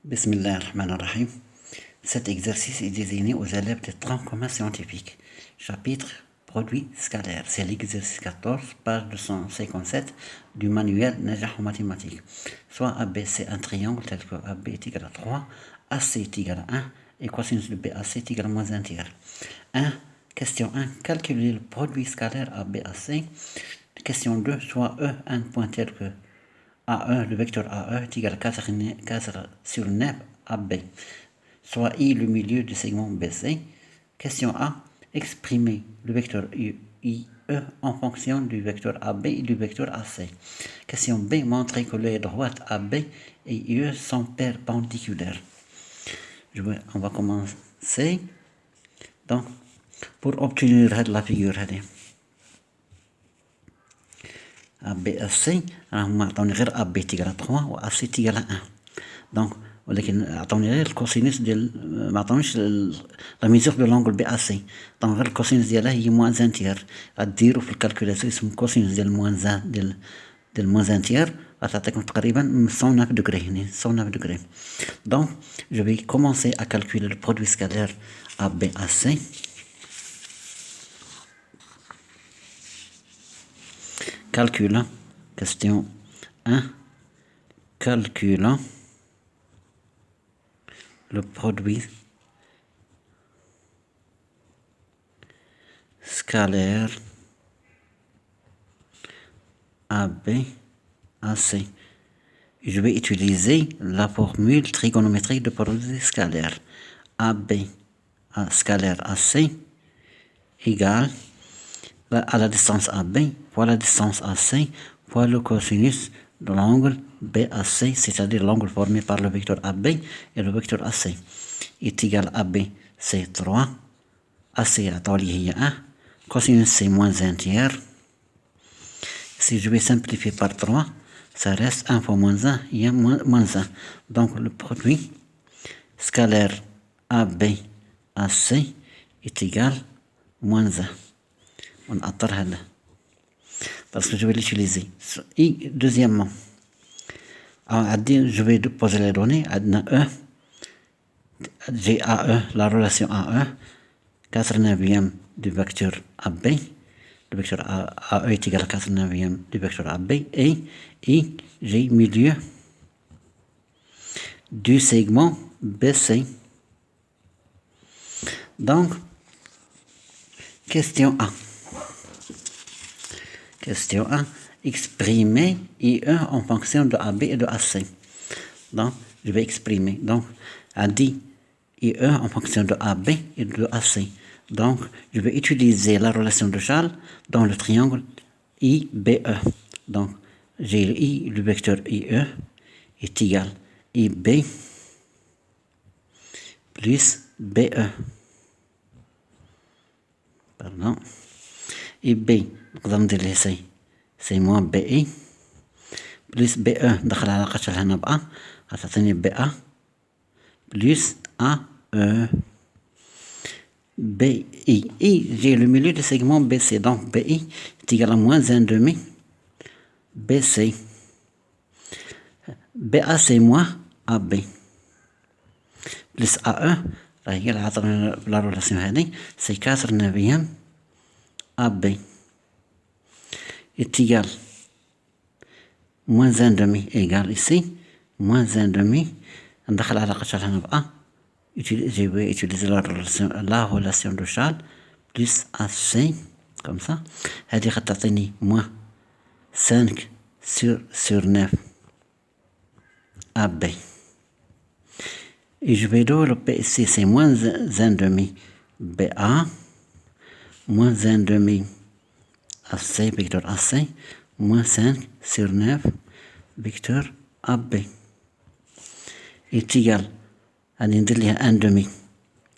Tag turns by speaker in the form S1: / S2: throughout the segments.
S1: Bismillah ar-Rahman ar-Rahim. Cet exercice est désigné aux élèves des troncs communs scientifiques. Chapitre Produits scalaires. C'est l'exercice 14, page 257 du manuel Najah en mathématiques. Soit AB c'est un triangle tel que AB est égal à 3, AC est égal à 1 et cosinus de BAC est égal à moins 1 tiers. 1. Question 1. Calculer le produit scalaire ABAC. Question 2. Soit E un point tel que A1, le vecteur AE est égal à 4 sur 9 AB, soit I le milieu du segment BC. Question A, exprimer le vecteur IE en fonction du vecteur AB et du vecteur AC. Question B, montrer que les droites AB et IE sont perpendiculaires. On va commencer. Donc, pour obtenir la figure, ABAC راهم عطاوني غير AB تيجال 3 و AC تيجال 1 دونك ولكن عطاوني غير الكوسينوس ديال ما عطاونيش لا ميزور دو لونغل بي AC دونك غير الكوسينوس ديالها هي موان 1 تير غديرو في الكالكولاتور اسمه كوسينوس ديال موان 1 ديال موان 1 تير غتعطيكم تقريبا 109 degrés هنا 109 degrés. Donc je vais commencer à calculer le produit scalaire ABAC. Calculant, question 1, calculant le produit scalaire ABAC. Je vais utiliser la formule trigonométrique de produit scalaire. AB scalaire AC égale à la distance AB fois la distance AC fois le cosinus de l'angle BAC, c'est-à-dire l'angle formé par le vecteur AB et le vecteur AC, est égal à AB, c'est 3, AC à 1, cosinus c'est moins 1 tiers. Si je vais simplifier par 3, ça reste 1 fois moins 1, il y a moins 1. Donc le produit scalaire ABAC est égal à moins 1. On attend هذا parce que je vais l'utiliser. Et deuxièmement, je vais poser les données. E, j'ai AE, la relation AE, 4/9 du vecteur AB. Le vecteur AE est égal à 4/9 du vecteur AB. Et j'ai milieu du segment BC. Donc, question A. Question 1. Exprimer IE en fonction de AB et de AC. Donc, je vais exprimer. Donc, a dit IE en fonction de AB et de AC. Donc, je vais utiliser la relation de Charles dans le triangle IBE. Donc, j'ai le vecteur IE est égal à IB plus BE. Pardon. IB نقدر ندير ليه سي موان بي اي بلس بي او ندخل علاقة هنا ب ا غتعطيني بي ا بلس ا او بي اي j'ai le milieu du segment BC donc BI est égal à moins 1/2 BC. BA c'est moins AB plus AE هي اللي عطانا لا رولاسيون هادي سي 4/9 AB est égal moins 1/2 égale ici moins 1/2 ندخل علاقة شحال هنا ب A je vais utiliser la relation de Charles plus AC comme ça هذه غتعطيني moins 5 sur 9 AB et je vais développer ici c'est moins 1/2 BA moins 1/2 AC, vecteur AC, moins 5 sur 9, vecteur AB, est égal à ندير ليها 1/2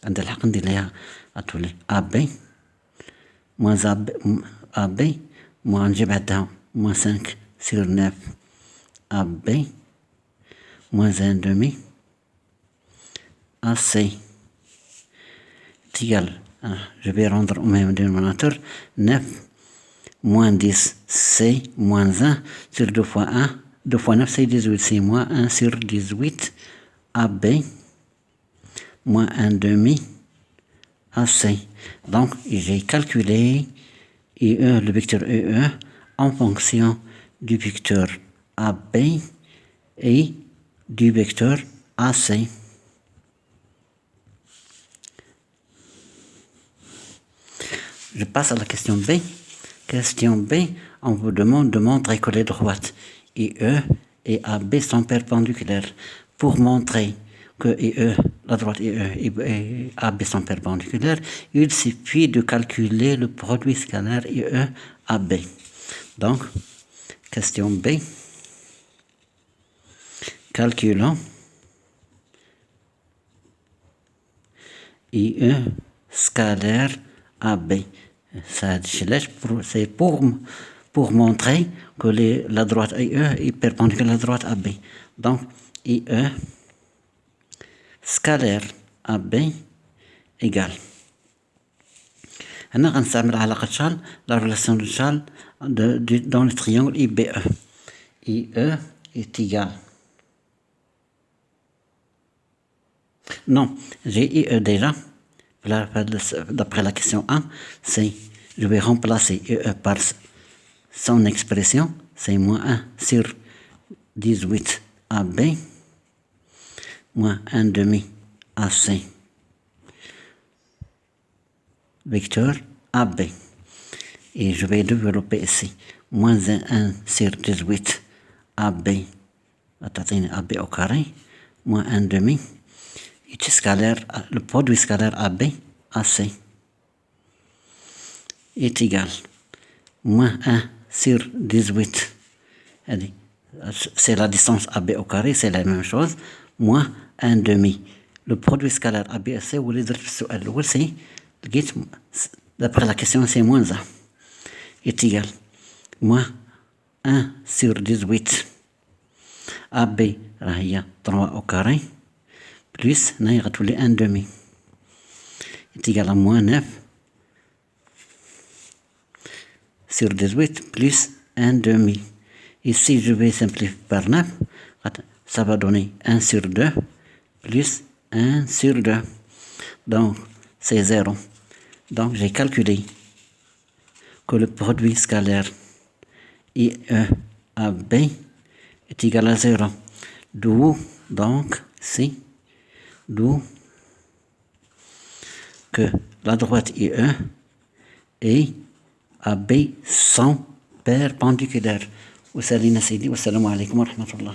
S1: عند الحق ندير ليها أتولي AB, moins AB, moins نجيب عندها moins 5 sur 9 AB, moins 1/2 AC, est égal, je vais rendre au même dénominateur 9 moins 10, c'est moins 1 sur 2 fois 1. 2 fois 9, c'est 18. C'est moins 1 sur 18 AB moins 1 demi AC. Donc, j'ai calculé IE, le vecteur IE, en fonction du vecteur AB et du vecteur AC. Je passe à la question B. Question B, on vous demande de montrer que les droites IE et AB sont perpendiculaires. Pour montrer que IE, la droite IE et AB sont perpendiculaires, il suffit de calculer le produit scalaire IE AB. Donc, question B. Calculons IE scalaire AB. C'est pour montrer que la droite IE est perpendiculaire à la droite AB. Donc, IE scalaire AB égale. On va utiliser la relation de Charles dans le triangle IBE. IE est égal. Non, j'ai IE déjà. D'après la question 1, je vais remplacer IE par son expression, c'est moins 1 sur 18 AB, moins 1 demi AC, vecteur AB. Et je vais développer ici, moins 1 sur 18 AB, AB au carré, moins 1 demi, et scalaire, le produit scalaire AB, AC, est égal, moins 1 sur 18, c'est la distance AB au carré, c'est la même chose, moins 1 demi. Le produit scalaire ABC, ou les d'après la question, c'est moins 1, est égal, moins 1 sur 18, AB, il y a 3 au carré, plus, il y a tous les 1 demi, est égal à moins 9 sur 18 plus 1 demi. Ici, je vais simplifier par 9, ça va donner 1 sur 2 plus 1 sur 2. Donc, c'est 0. Donc, j'ai calculé que le produit scalaire IEAB est égal à 0. D'où, donc, d'où que la droite IE et AB sont perpendiculaires. Wassalamu alaikum wa rahmatullah.